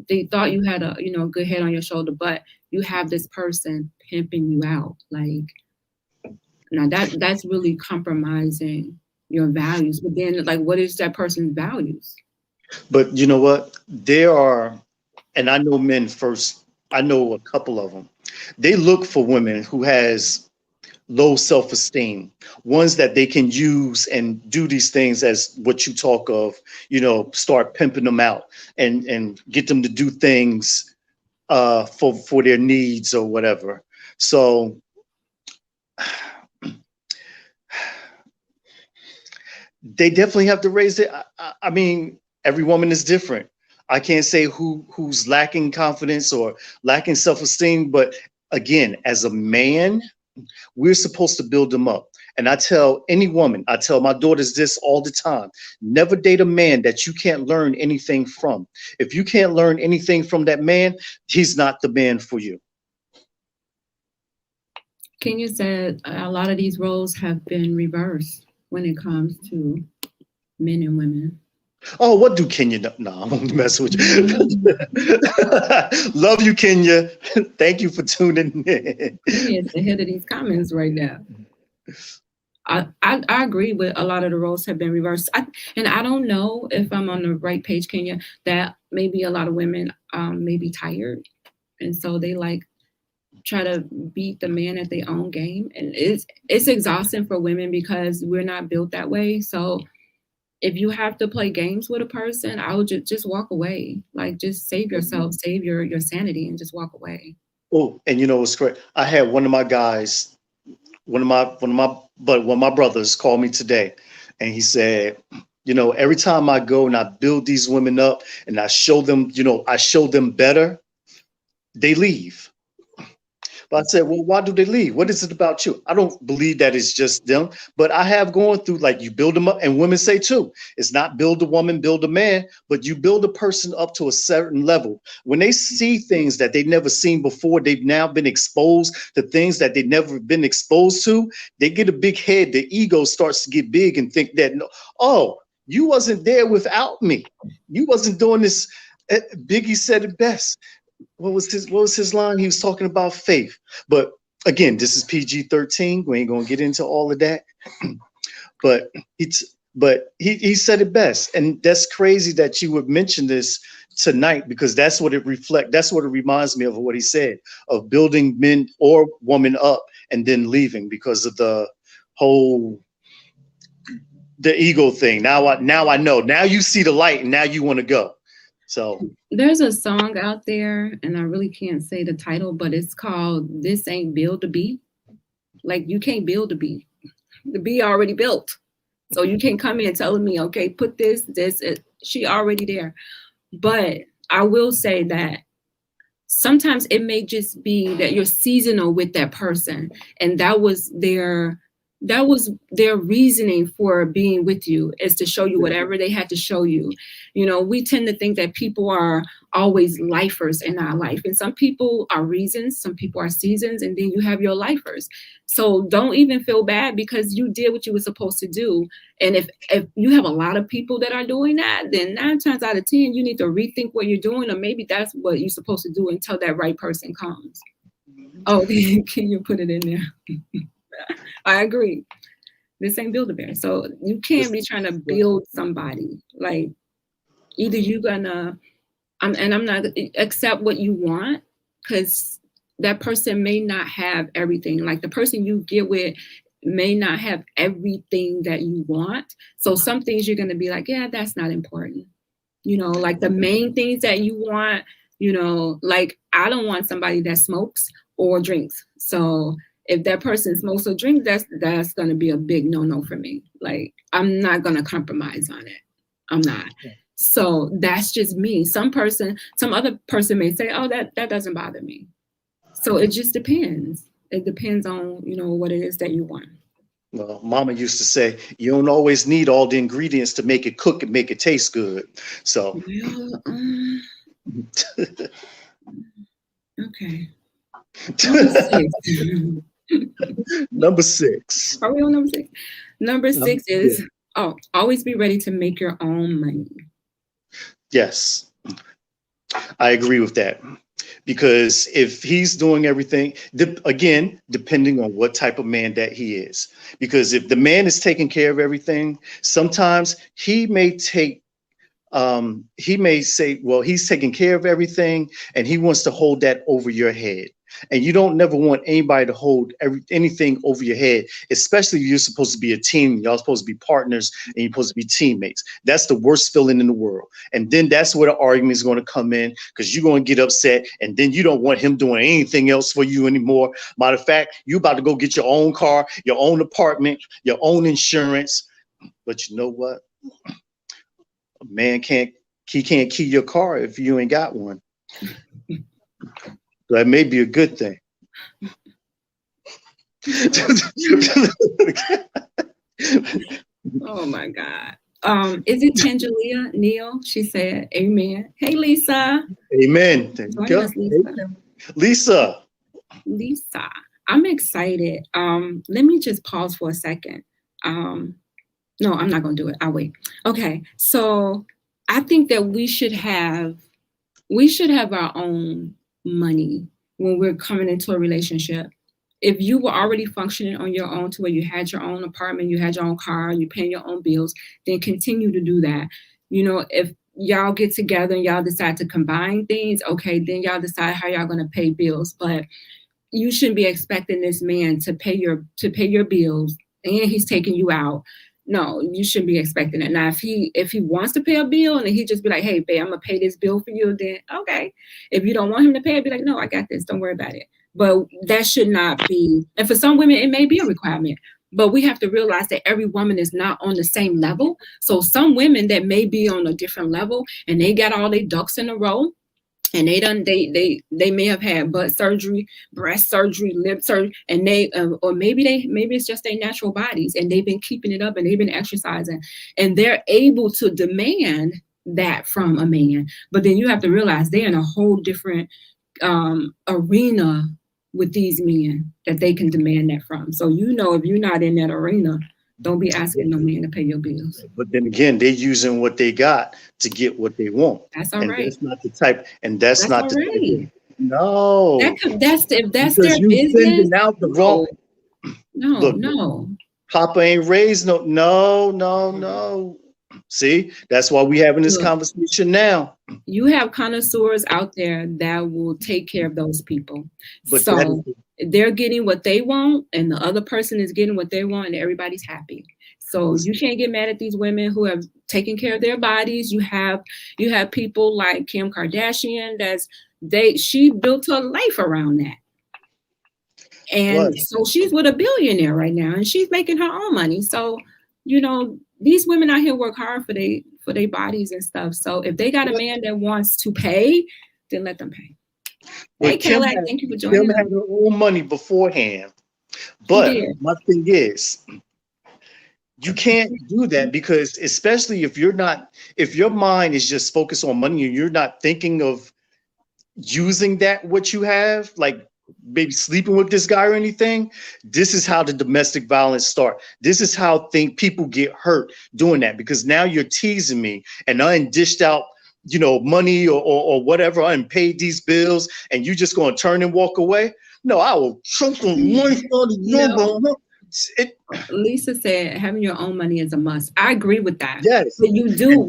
[SPEAKER 2] they thought you had a, good head on your shoulder, but you have this person pimping you out. Like, now that's really compromising your values. But then, like, what is that person's values?
[SPEAKER 5] But you know what? There are, and I know men first, I know a couple of them. They look for women who has low self-esteem, ones that they can use and do these things as what you talk of, start pimping them out and get them to do things for their needs or whatever. So they definitely have to raise it. I mean, every woman is different. I can't say who's lacking confidence or lacking self-esteem, but again, as a man, we're supposed to build them up. And I tell any woman, I tell my daughters this all the time: never date a man that you can't learn anything from. If you can't learn anything from that man, he's not the man for you.
[SPEAKER 2] Kenya said a lot of these roles have been reversed when it comes to men and women.
[SPEAKER 5] Oh, what do Kenya know? No, I won't mess with you. Love you, Kenya. Thank you for tuning in.
[SPEAKER 2] Kenya's ahead of these comments right now. I agree with a lot of the roles have been reversed. And I don't know if I'm on the right page, Kenya, that maybe a lot of women may be tired. And so they try to beat the man at their own game. And it's exhausting for women because we're not built that way. So if you have to play games with a person, I would just walk away. Like, just save yourself, save your sanity, and just walk away.
[SPEAKER 5] Oh, and you know what's great? I had one of my guys one of my brothers called me today, and he said, every time I go and I build these women up and I show them better, they leave. But I said, well, why do they leave? What is it about you? I don't believe that it's just them, but I have gone through, like, you build them up, and women say too, it's not build a woman, build a man, but you build a person up to a certain level. When they see things that they've never seen before, they've now been exposed to things that they've never been exposed to, they get a big head. The ego starts to get big and think that, oh, you wasn't there without me. You wasn't doing this. Biggie said it best. What was his line? He was talking about faith. But again, this is PG-13. We ain't gonna get into all of that. But he said it best, and that's crazy that you would mention this tonight, because that's what it reminds me of what he said, of building men or woman up and then leaving because of the ego thing. Now I know. Now you see the light, and now you want to go. So
[SPEAKER 2] there's a song out there, and I really can't say the title, but it's called "This Ain't Build a Bee." Like, you can't build a bee. The bee already built. So you can't come in telling me, okay, put this, she already there. But I will say that sometimes it may just be that you're seasonal with that person, and that was their reasoning for being with you, is to show you whatever they had to show you. We tend to think that people are always lifers in our life, and some people are reasons, some people are seasons, and then you have your lifers. So don't even feel bad, because you did what you were supposed to do. And if you have a lot of people that are doing that, then 9 times out of 10, you need to rethink what you're doing, or maybe that's what you're supposed to do until that right person comes. Oh, can you put it in there? I agree. This ain't build a bear. So you can't be trying to build somebody. Like, either you're gonna, I'm not accept what you want, because that person may not have everything. Like, the person you get with may not have everything that you want. So some things you're gonna be like, yeah, that's not important. Like the main things that you want, like, I don't want somebody that smokes or drinks. So if that person smokes or drinks, that's going to be a big no-no for me. Like, I'm not going to compromise on it. I'm not. So that's just me. Some other person may say, oh, that doesn't bother me. So it just depends. It depends on, what it is that you want.
[SPEAKER 5] Well, Mama used to say, you don't always need all the ingredients to make it cook and make it taste good. So.
[SPEAKER 2] Okay.
[SPEAKER 5] Number 6.
[SPEAKER 2] Are we on number 6? Number 6 is, always be ready to make your own money.
[SPEAKER 5] Yes, I agree with that. Because if he's doing everything, again, depending on what type of man that he is, because if the man is taking care of everything, sometimes he may say, well, he's taking care of everything, and he wants to hold that over your head. And you don't never want anybody to hold anything over your head, especially if you're supposed to be a team. Y'all supposed to be partners, and you're supposed to be teammates. That's the worst feeling in the world. And then that's where the argument is going to come in, because you're going to get upset, and then you don't want him doing anything else for you anymore. Matter of fact, you about to go get your own car, your own apartment, your own insurance. But you know what? A man can't key your car if you ain't got one. That may be a good thing.
[SPEAKER 2] Oh my God. Is it Tangelia Neal? She said, amen. Hey, Lisa.
[SPEAKER 5] Amen. Lisa.
[SPEAKER 2] Lisa. I'm excited. Let me just pause for a second. No, I'm not going to do it. I'll wait. Okay. So I think that we should have our own money when we're coming into a relationship. If you were already functioning on your own to where you had your own apartment, you had your own car, you're paying your own bills, then continue to do that. If y'all get together and y'all decide to combine things, okay, then y'all decide how y'all going to pay bills. But you shouldn't be expecting this man to pay your bills and he's taking you out. No, you shouldn't be expecting that. Now, if he wants to pay a bill and he just be like, hey, babe, I'm going to pay this bill for you, then okay. If you don't want him to pay it, be like, no, I got this. Don't worry about it. But that should not be, and for some women, it may be a requirement. But we have to realize that every woman is not on the same level. So some women that may be on a different level and they got all their ducks in a row, and they may have had butt surgery, breast surgery, lip surgery, and or maybe it's just their natural bodies and they've been keeping it up and they've been exercising and they're able to demand that from a man. But then you have to realize they're in a whole different arena with these men that they can demand that from. So, if you're not in that arena, don't be asking no man to pay your bills.
[SPEAKER 5] But then again, they're using what they got to get what they want.
[SPEAKER 2] That's all right.
[SPEAKER 5] That's not the type. And that's not the type. No.
[SPEAKER 2] That's their business.
[SPEAKER 5] Sending out the wrong.
[SPEAKER 2] No,
[SPEAKER 5] Look,
[SPEAKER 2] no.
[SPEAKER 5] Papa ain't raised no. See, that's why we having this conversation now.
[SPEAKER 2] You have connoisseurs out there that will take care of those people.
[SPEAKER 5] But
[SPEAKER 2] so they're getting what they want, and the other person is getting what they want, and everybody's happy. So you can't get mad at these women who have taken care of their bodies. You have people like Kim Kardashian she built her life around that. And so she's with a billionaire right now, and she's making her own money. So, these women out here work hard for their bodies and stuff. So if they got a man that wants to pay, then let them pay. Hey, Kim, thank you for joining.
[SPEAKER 5] Kim had her own money beforehand. But my thing is, you can't do that because especially if your mind is just focused on money and you're not thinking of using what you have, like maybe sleeping with this guy or anything, this is how the domestic violence start. This is how people get hurt doing that, because now you're teasing me and I ain't dished out, money or whatever. I ain't paid these bills and you just going to turn and walk away. No, I will chunk some money on it.
[SPEAKER 2] Lisa said having your own money is a must. I agree with that.
[SPEAKER 5] Yes.
[SPEAKER 2] But you do.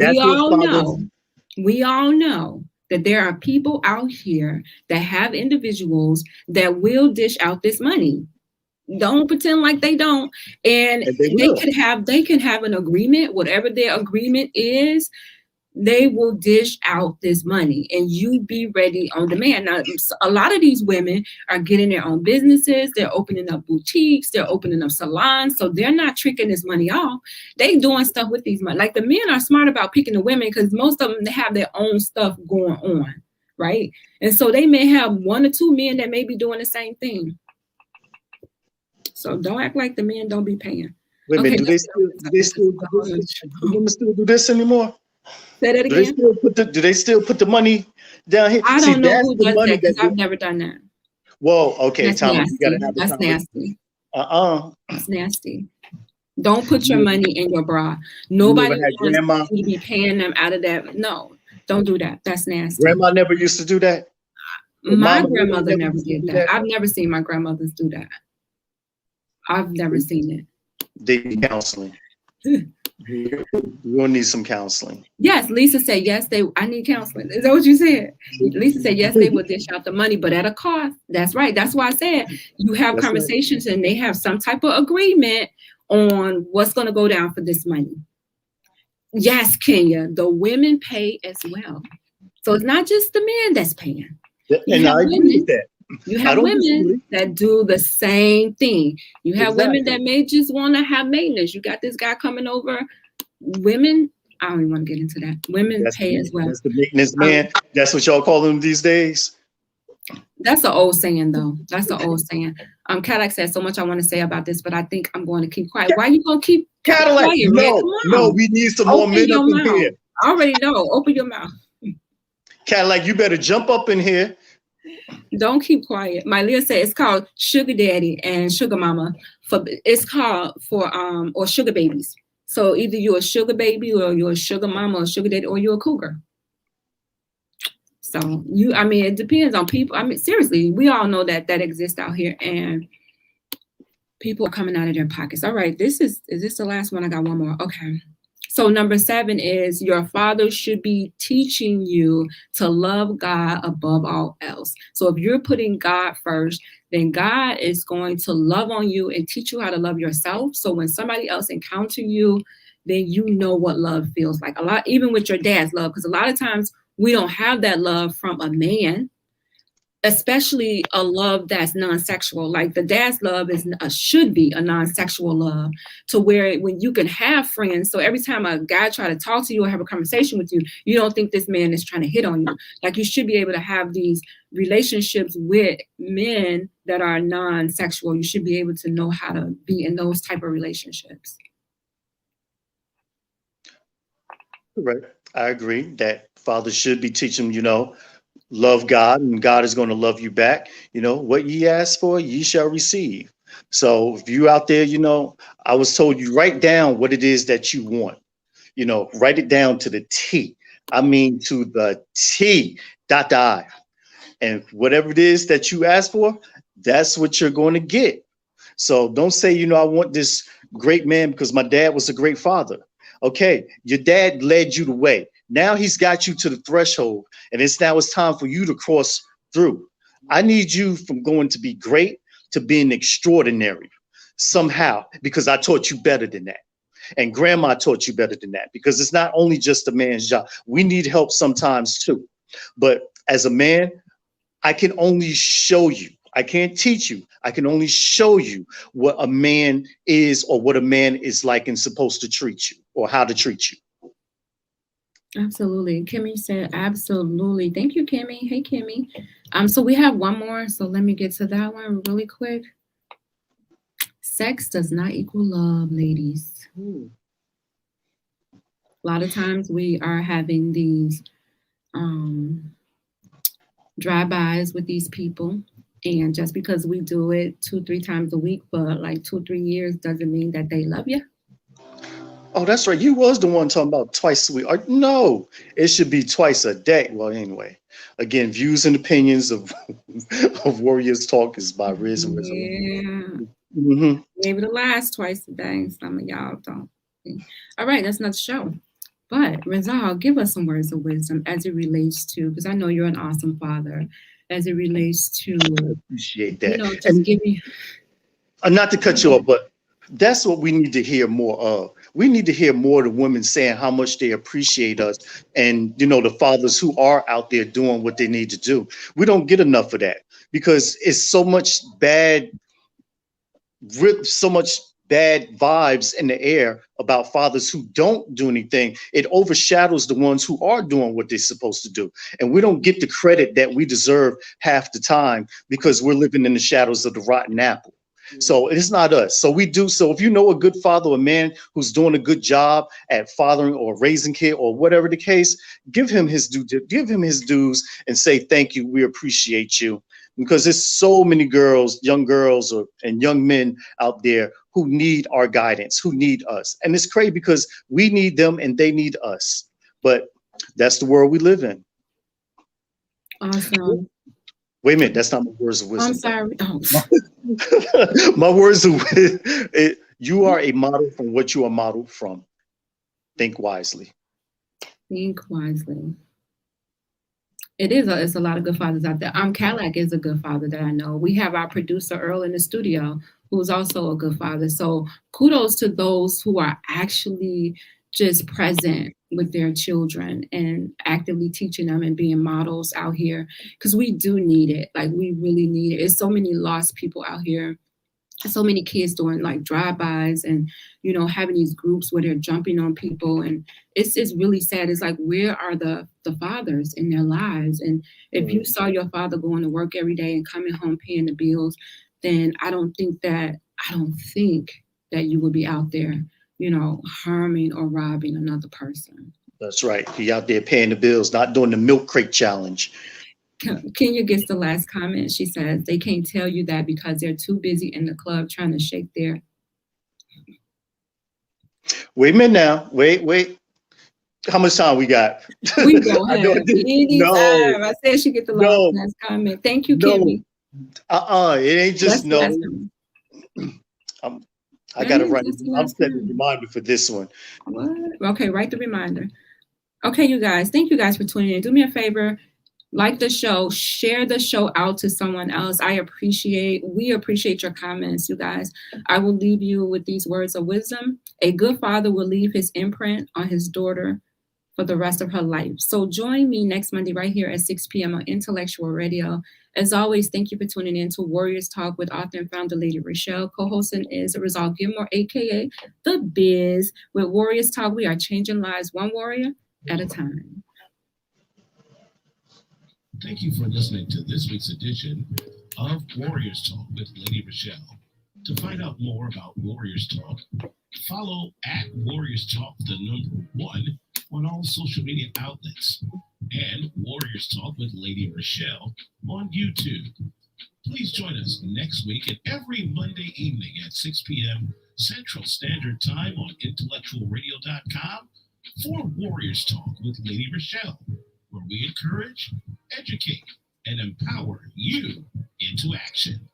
[SPEAKER 2] We all know that there are people out here that have individuals that will dish out this money. Don't pretend like they don't. And they can have an agreement, whatever their agreement is, they will dish out this money and you be ready on demand. Now, a lot of these women are getting their own businesses. They're opening up boutiques. They're opening up salons. So they're not tricking this money off. They doing stuff with these money. Like the men are smart about picking the women because most of them, they have their own stuff going on, right? And so they may have one or two men that may be doing the same thing. So don't act like the men don't be paying.
[SPEAKER 5] Wait a minute, do they still do this anymore?
[SPEAKER 2] Say that again.
[SPEAKER 5] Do they still put the money down here?
[SPEAKER 2] I don't know who does that because I've never done that.
[SPEAKER 5] Well, okay,
[SPEAKER 2] that's
[SPEAKER 5] Tom,
[SPEAKER 2] nasty.
[SPEAKER 5] you gotta have
[SPEAKER 2] That's nasty.
[SPEAKER 5] That's
[SPEAKER 2] nasty. Don't put your money in your bra. Nobody wants you to be paying them out of that. No, don't do that. That's nasty.
[SPEAKER 5] Grandma never used to do that.
[SPEAKER 2] My grandmother never did that. I've never seen my grandmothers do that. I've never seen it.
[SPEAKER 5] They need counseling. You're gonna need some counseling.
[SPEAKER 2] Yes, Lisa said yes. I need counseling. Is that what you said? Lisa said yes. They will dish out the money, but at a cost. That's right. That's why I said you have conversations and they have some type of agreement on what's going to go down for this money. Yes, Kenya, the women pay as well. So it's not just the men that's paying.
[SPEAKER 5] And I agree with that.
[SPEAKER 2] You have women that do the same thing. You have women that may just want to have maintenance. You got this guy coming over. Women, I don't even want to get into that. Women pay as well.
[SPEAKER 5] That's the maintenance man. That's what y'all call them these days.
[SPEAKER 2] That's an old saying, though. That's an old saying. Cadillac said so much I want to say about this, but I think I'm going to keep quiet. Why you going to keep
[SPEAKER 5] Cadillac?
[SPEAKER 2] quiet?
[SPEAKER 5] No, we need some more men up in here.
[SPEAKER 2] I already know. Open your mouth.
[SPEAKER 5] Cadillac, you better jump up in here.
[SPEAKER 2] Don't keep quiet. MyLeah said it's called sugar daddy and sugar mama. It's called or sugar babies. So either you're a sugar baby or you're a sugar mama or sugar daddy or you're a cougar. So it depends on people. Seriously, we all know that exists out here and people are coming out of their pockets. All right, is this the last one? I got one more. Okay. So number 7 is your father should be teaching you to love God above all else. So if you're putting God first, then God is going to love on you and teach you how to love yourself. So when somebody else encounters you, then you know what love feels like. A lot, even with your dad's love, because a lot of times we don't have that love from a man. especially a love that's non-sexual. Like the dad's love is should be a non-sexual love, to where when you can have friends. So every time a guy try to talk to you or have a conversation with you, you don't think this man is trying to hit on you. Like you should be able to have these relationships with men that are non-sexual. You should be able to know how to be in those type of relationships.
[SPEAKER 5] Right. I agree that fathers should be teaching, love God, and God is going to love you back. What ye ask for, ye shall receive. So if you out there, I was told you write down what it is that you want. Write it down to the T. I mean, to the T, dot the I. And whatever it is that you ask for, that's what you're going to get. So don't say, I want this great man because my dad was a great father. Okay, your dad led you the way. Now he's got you to the threshold, and it's time for you to cross through. I need you from going to be great to being extraordinary somehow, because I taught you better than that. And grandma taught you better than that, because it's not only just a man's job. We need help sometimes too. But as a man, I can only show you. I can't teach you. I can only show you what a man is, or what a man is like and supposed to treat you, or how to treat you.
[SPEAKER 2] Absolutely. Kimmy said absolutely. Thank you, Kimmy. Hey, Kimmy. So we have one more. So let me get to that one really quick. Sex does not equal love, ladies. A lot of times we are having these drive-bys with these people. And just because we do it 2-3 times a week for like 2-3 years doesn't mean that they love you.
[SPEAKER 5] Oh, that's right. You was the one talking about twice a week. No, it should be twice a day. Well, anyway, again, views and opinions of Warriors Talk is by Riz and Rizzo.
[SPEAKER 2] Yeah. Maybe the last twice a day. Some of y'all don't. All right, that's not the show. But Rizal, give us some words of wisdom as it relates to, because I know you're an awesome father, as it relates to.
[SPEAKER 5] I appreciate that.
[SPEAKER 2] Just give me.
[SPEAKER 5] Not to cut you off, but that's what we need to hear more of. We need to hear more of the women saying how much they appreciate us, and the fathers who are out there doing what they need to do. We don't get enough of that, because it's so much bad vibes in the air about fathers who don't do anything. It overshadows the ones who are doing what they're supposed to do. And we don't get the credit that we deserve half the time, because we're living in the shadows of the rotten apple. So it's not us. So we do. So if you know a good father, a man who's doing a good job at fathering or raising kid or whatever the case, give him his dues and say, thank you. We appreciate you. Because there's so many young girls and young men out there who need our guidance, who need us. And it's crazy because we need them and they need us. But that's the world we live in.
[SPEAKER 2] Awesome.
[SPEAKER 5] Wait a minute, that's not my words of wisdom.
[SPEAKER 2] I'm sorry. Oh.
[SPEAKER 5] My words of wisdom. You are a model from what you are modeled from. Think wisely.
[SPEAKER 2] Think wisely. It's a lot of good fathers out there. Cadillac is a good father that I know. We have our producer Earl in the studio, who's also a good father. So kudos to those who are actually just present with their children and actively teaching them and being models out here, because we do need it. Like, we really need it. There's so many lost people out here. So many kids doing like drive-bys and, having these groups where they're jumping on people. And it's really sad. It's like, where are the fathers in their lives? And if you saw your father going to work every day and coming home paying the bills, then I don't think that you would be out there, harming or robbing another person.
[SPEAKER 5] That's right. He out there paying the bills, not doing the milk crate challenge.
[SPEAKER 2] Kenya gets the last comment. She says they can't tell you that because they're too busy in the club trying to shake their.
[SPEAKER 5] Wait a minute now. Wait. How much time we got?
[SPEAKER 2] We don't have any time. I said she get the last comment. Thank you, Kimmy.
[SPEAKER 5] It ain't just I got to write. I'm setting a reminder for this one.
[SPEAKER 2] What? Okay, write the reminder. Okay, you guys. Thank you guys for tuning in. Do me a favor. Like the show, share the show out to someone else. We appreciate your comments, you guys. I will leave you with these words of wisdom. A good father will leave his imprint on his daughter for the rest of her life. So join me next Monday right here at 6 p.m. on Intellectual Radio. As always, thank you for tuning in to Warriors Talk with author and founder Lady ReShell. Co-hosting is Rizal Gilmore, a.k.a. The Biz. With Warriors Talk, we are changing lives one warrior at a time.
[SPEAKER 1] Thank you for listening to this week's edition of Warriors Talk with Lady ReShell. To find out more about Warriors Talk, follow at Warriors Talk, the number 1, on all social media outlets, and Warriors Talk with Lady ReShell on YouTube. Please join us next week and every Monday evening at 6 p.m. Central Standard Time on intellectualradio.com for Warriors Talk with Lady ReShell, where we encourage, educate, and empower you into action.